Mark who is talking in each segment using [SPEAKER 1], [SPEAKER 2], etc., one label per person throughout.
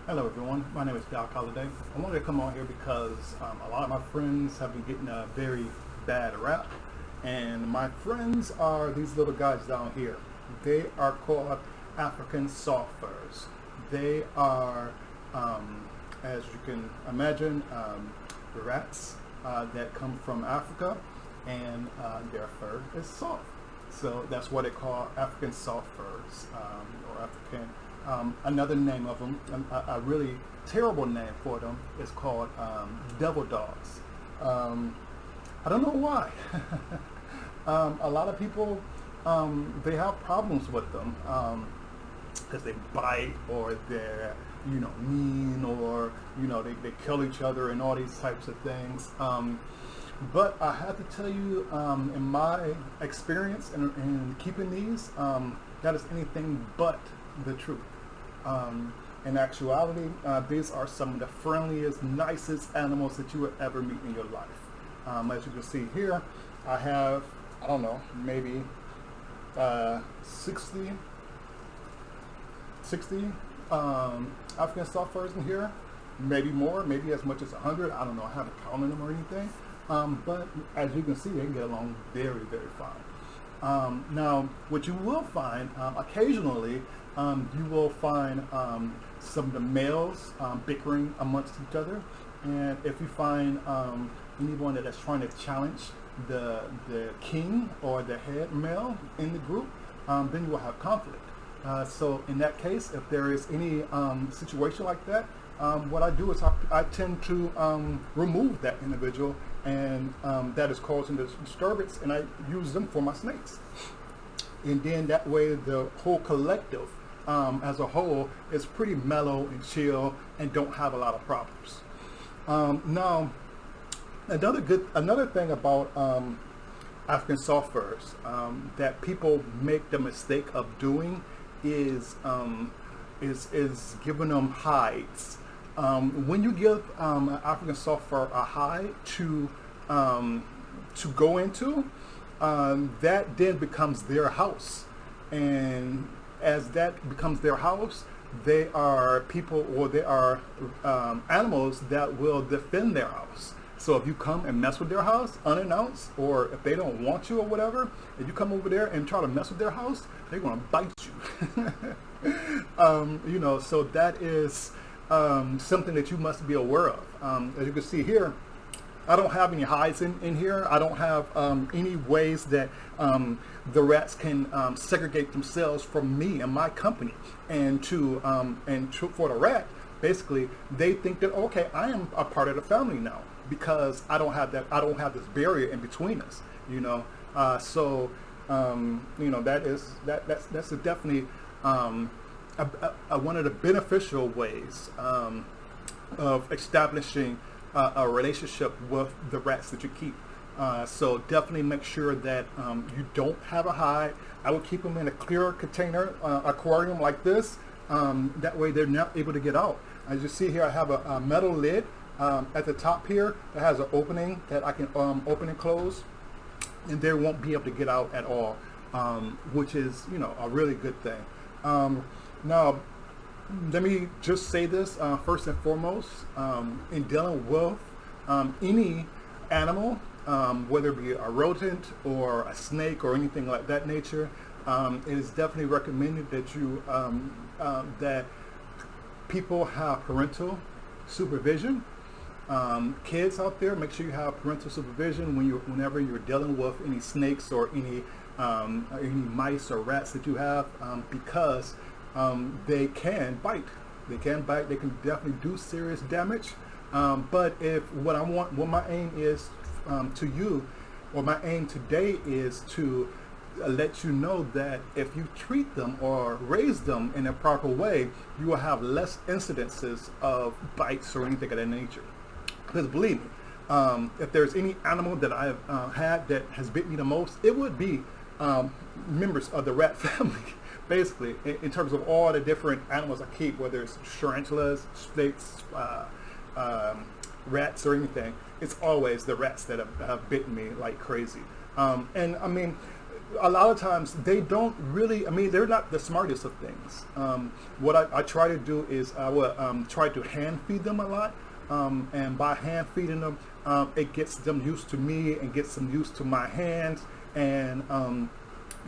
[SPEAKER 1] Hello everyone, my name is Doc Holliday. I wanted to come on here because a lot of my friends have been getting a very bad rap, and my friends are these little guys down here. They are called African soft furs. They are, as you can imagine, rats that come from Africa, and their fur is soft. So that's what they call African soft furs, or African. Another name of them, a really terrible name for them, is called devil dogs. I don't know why. A lot of people, they have problems with them because they bite, or they're mean, or they kill each other and all these types of things. But I have to tell you, in my experience in keeping these, that is anything but the truth. In actuality, these are some of the friendliest, nicest animals that you would ever meet in your life. As you can see here, I have, I don't know, maybe 60 African soft furs in here, maybe more, maybe as much as 100. I don't know, I haven't counted them or anything. But as you can see, they can get along very, very fine. Now, what you will find occasionally, you will find some of the males bickering amongst each other, and if you find anyone that is trying to challenge the king or the head male in the group, then you will have conflict. So in that case, if there is any situation like that, what I do is I tend to remove that individual, and that is causing this disturbance, and I use them for my snakes. And then that way the whole collective as a whole is pretty mellow and chill and don't have a lot of problems. Now, another thing about African soft furs that people make the mistake of doing is giving them hides. When you give an African soft fur a hide to go into, that then becomes their house, and as that becomes their house, they are people, or they are animals that will defend their house. So if you come and mess with their house unannounced, or if they don't want you or whatever, if you come over there and try to mess with their house, they're going to bite you. So that is something that you must be aware of. As you can see here, I don't have any hides in here. I don't have any ways that the rats can segregate themselves from me and my company. And for the rat, basically, they think that, okay, I am a part of the family now because I don't have that. I don't have this barrier in between us. That's definitely one of the beneficial ways of establishing a relationship with the rats that you keep. So definitely make sure that you don't have a hide. I would keep them in a clear container, aquarium like this. That way they're not able to get out. As you see here, I have a metal lid at the top here that has an opening that I can open and close, and they won't be able to get out at all, which is a really good thing. Now, let me just say this first and foremost, in dealing with any animal, whether it be a rodent or a snake or anything like that nature, it is definitely recommended that that people have parental supervision. Kids out there, make sure you have parental supervision whenever you're dealing with any snakes or any mice or rats that you have, because they can bite. They can definitely do serious damage. But what my aim is my aim today is to let you know that if you treat them or raise them in a proper way, you will have less incidences of bites or anything of that nature. Because believe me, if there's any animal that I have had that has bit me the most, it would be members of the rat family. Basically, in terms of all the different animals I keep, whether it's tarantulas, snakes, rats, or anything, it's always the rats that have bitten me like crazy. And I mean, a lot of times they don't really, I mean, they're not the smartest of things. What I try to do is I will try to hand feed them a lot. And by hand feeding them, it gets them used to me and gets them used to my hands. And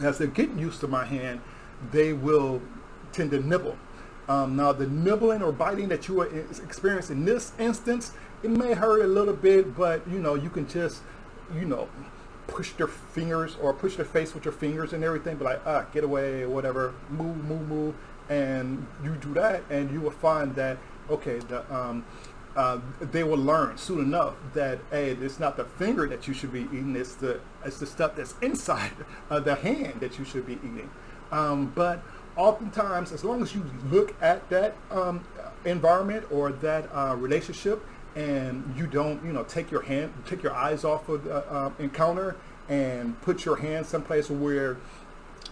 [SPEAKER 1] as they're getting used to my hand, they will tend to nibble. Now, the nibbling or biting that you are experiencing in this instance, it may hurt a little bit, but you can just, push their fingers or push their face with your fingers and everything, but like, get away, whatever, move, move, move. And you do that, and you will find that, okay, they will learn soon enough that, hey, it's not the finger that you should be eating, it's the stuff that's inside the hand that you should be eating. But oftentimes, as long as you look at that environment or that relationship, and you don't, take your eyes off of the encounter and put your hand someplace where,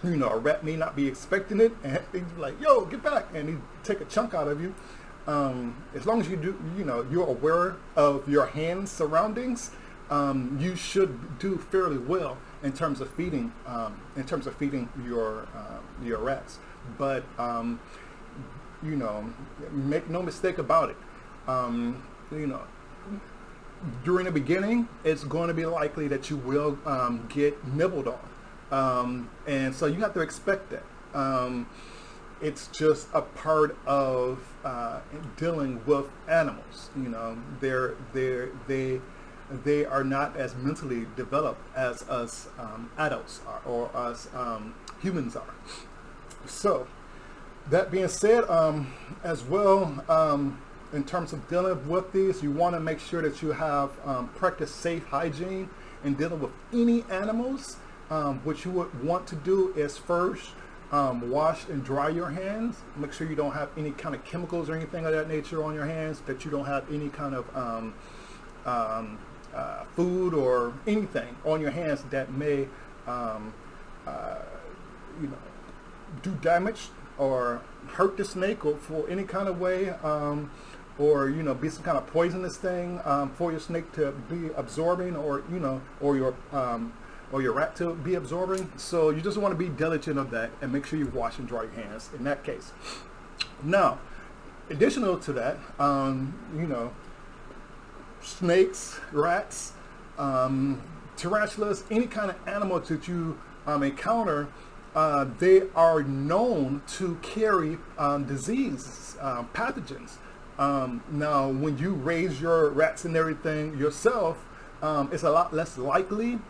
[SPEAKER 1] a rat may not be expecting it, and he's like, yo, get back, and he take a chunk out of you. As long as you do, you're aware of your hand surroundings, you should do fairly well in terms of feeding, your rats. But make no mistake about it. During the beginning, it's going to be likely that you will get nibbled on, and so you have to expect that. It's just a part of dealing with animals. They are not as mentally developed as us adults are, or us humans are. So, that being said, as well, in terms of dealing with these, you want to make sure that you have practice safe hygiene in dealing with any animals. What you would want to do is first wash and dry your hands. Make sure you don't have any kind of chemicals or anything of that nature on your hands, that you don't have any kind of food or anything on your hands that may do damage or hurt the snake or for any kind of way, or be some kind of poisonous thing for your snake to be absorbing, or or your rat to be absorbing. So you just want to be diligent of that and make sure you wash and dry your hands in that case. Now, additional to that, snakes, rats, tarantulas, any kind of animal that you encounter, they are known to carry diseases, pathogens. Now, when you raise your rats and everything yourself, it's a lot less likely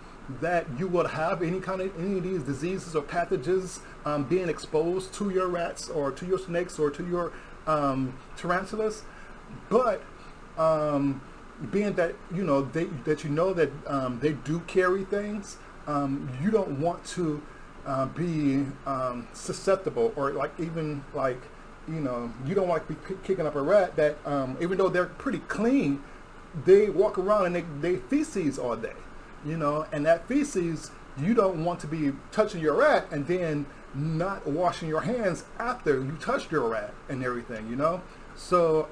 [SPEAKER 1] that you would have any of these diseases or pathogens being exposed to your rats or to your snakes or to your tarantulas. But being that they do carry things, you don't want to be susceptible, or you don't want to be kicking up a rat that even though they're pretty clean, they walk around and they feces all day. And that feces, you don't want to be touching your rat and then not washing your hands after you touched your rat and everything, So,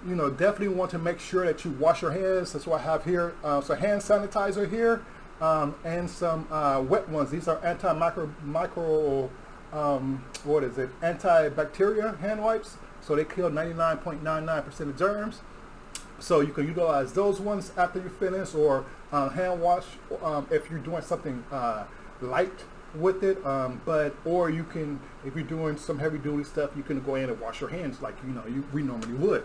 [SPEAKER 1] definitely want to make sure that you wash your hands. That's what I have here. So hand sanitizer here, and some wet ones. These are antibacterial hand wipes. So they kill 99.99% of germs. So you can utilize those ones after you finish, or hand wash if you're doing something light with it. Or you can, if you're doing some heavy duty stuff, you can go in and wash your hands like we normally would.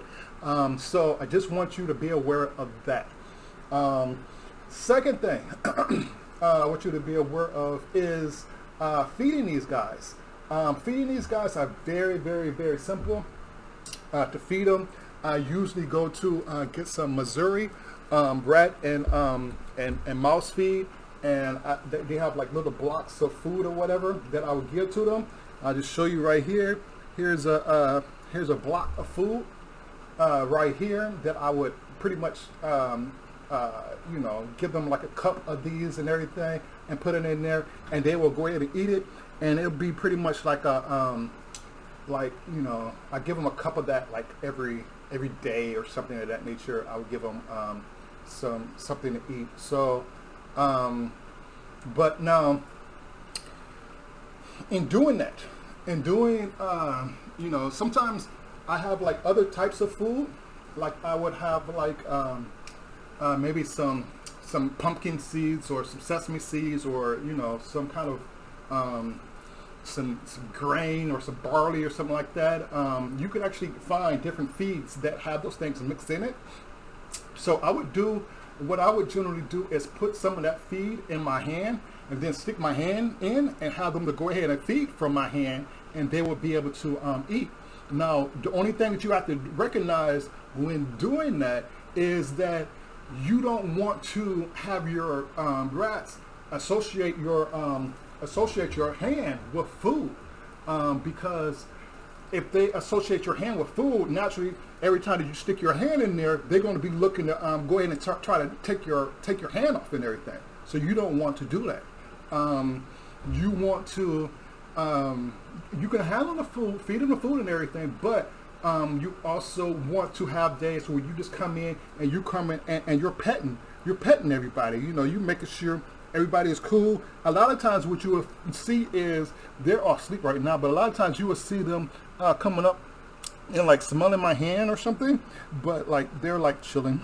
[SPEAKER 1] So I just want you to be aware of that. Second thing I want you to be aware of is feeding these guys. Feeding these guys are very, very, very simple to feed them. I usually go to get some Missouri rat and mouse feed, and they have like little blocks of food or whatever that I would give to them. I'll just show you right here. Here's a block of food right here that I would pretty much give them like a cup of these and everything, and put it in there, and they will go ahead and eat it, and it'll be pretty much like a I give them a cup of that like every day or something of that nature. I would give them something to eat. So, but now in doing that, in doing, you know, sometimes I have like other types of food. Like I would have like maybe some pumpkin seeds or some sesame seeds, or you know, some kind of some grain or some barley or something like that. You could actually find different feeds that have those things mixed in it. So what I would generally do is put some of that feed in my hand and then stick my hand in and have them to go ahead and feed from my hand, and they will be able to eat. Now, the only thing that you have to recognize when doing that is that you don't want to have your rats associate your hand with food, because if they associate your hand with food, naturally, every time that you stick your hand in there, they're going to be looking to go ahead and try to take your hand off and everything. So you don't want to do that. You want to, you can handle the food, feed them the food and everything, but you also want to have days where you just come in and and you're petting everybody. You know, you making sure everybody is cool. A lot of times what you will see is they're all asleep right now, but a lot of times you will see them coming up and like smelling my hand or something, but like they're like chilling.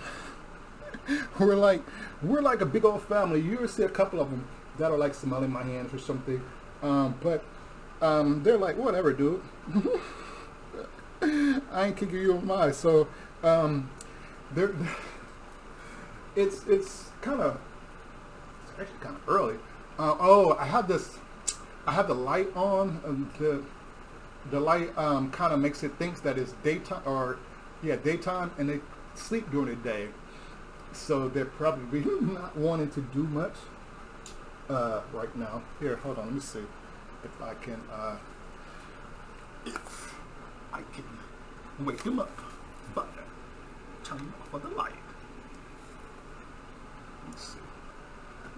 [SPEAKER 1] we're like a big old family. You will see a couple of them that are like smelling my hands or something, but they're like, whatever, dude. I ain't kicking you in my. So they're it's actually kind of early. Oh, I have the light on. The light kind of makes it think that it's daytime, daytime, and they sleep during the day. So they're probably not wanting to do much right now. Here, hold on. Let me see if I can wake him up by turning off of the light.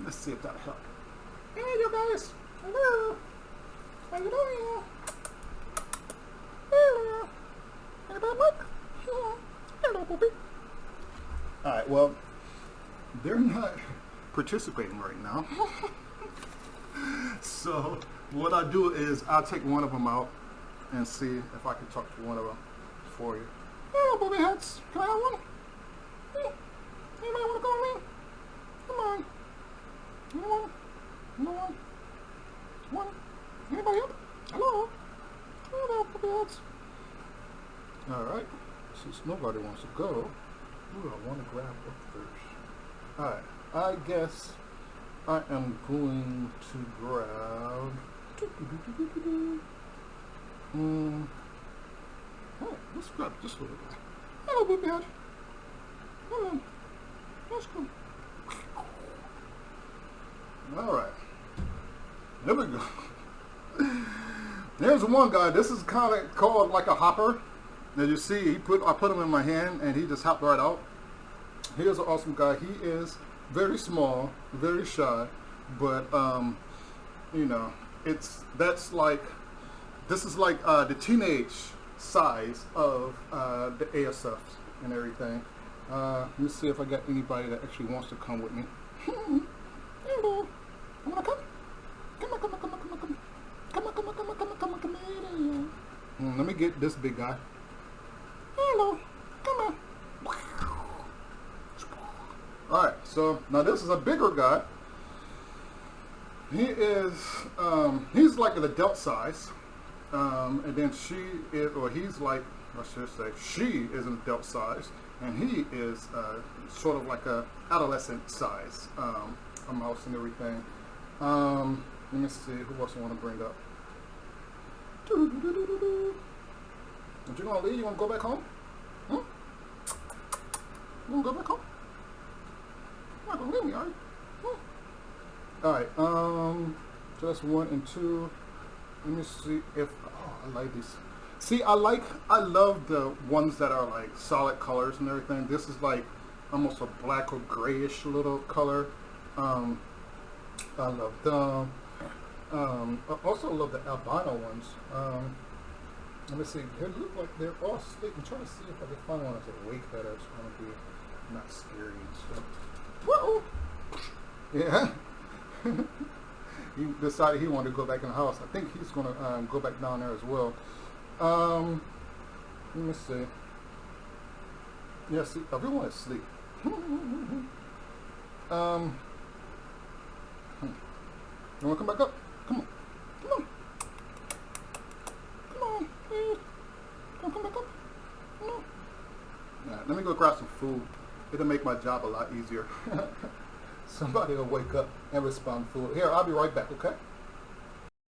[SPEAKER 1] Let's see if that'll help. Hey, you guys. Hello. How you doing? Hello. Anybody look? Hello, Bobby. All right. Well, they're not participating right now. So what I do is I'll take one of them out and see if I can talk to one of them for you. Hello, Bobby Hats. Can I have one? Anybody want to go with me? Come on. No one? One? Anybody up? Hello? Hello, Bobby Hats. Alright. Since nobody wants to go, who do I want to grab up first? Alright. I guess I am going to grab... Alright, let's grab this little guy. Hello, Bobby Hat. Hello. Let's go. All right, there we go. There's one guy. This is kind of called like a hopper. As you see, I put him in my hand and he just hopped right out. Here's an awesome guy. He is very small, very shy, but you know, this is like the teenage size of the ASFs and everything. Let me see if I got anybody that actually wants to come with me. Hello. You wanna come? Come on. Let me get this big guy. Hello. Come on. Alright, so now this is a bigger guy. He is, he's like an adult size. And then he's like, I should say, she is an adult size. And he is sort of like a adolescent size. A mouse and everything. Let me see, who else I want to bring up? Are you gonna leave? You wanna go back home? You wanna go back home? You're not gonna leave me, are you? Alright, so that's 1 and 2. Let me see if, I like these. See, I love the ones that are like solid colors and everything. This is like almost a black or grayish little color. I love them. I also love the albino ones. Let me see. They look like they're all asleep. I'm trying to see if I can find one that's awake that is going to be not scary and stuff. Whoa! Yeah. He decided he wanted to go back in the house. I think he's going to go back down there as well. Let me see. Yeah, see, everyone is asleep. You want to come back up? Come on. Come on. Come on, please. Come back up. Come on. Right, let me go grab some food. It'll make my job a lot easier. Somebody will wake up and respond to food. Here, I'll be right back, okay?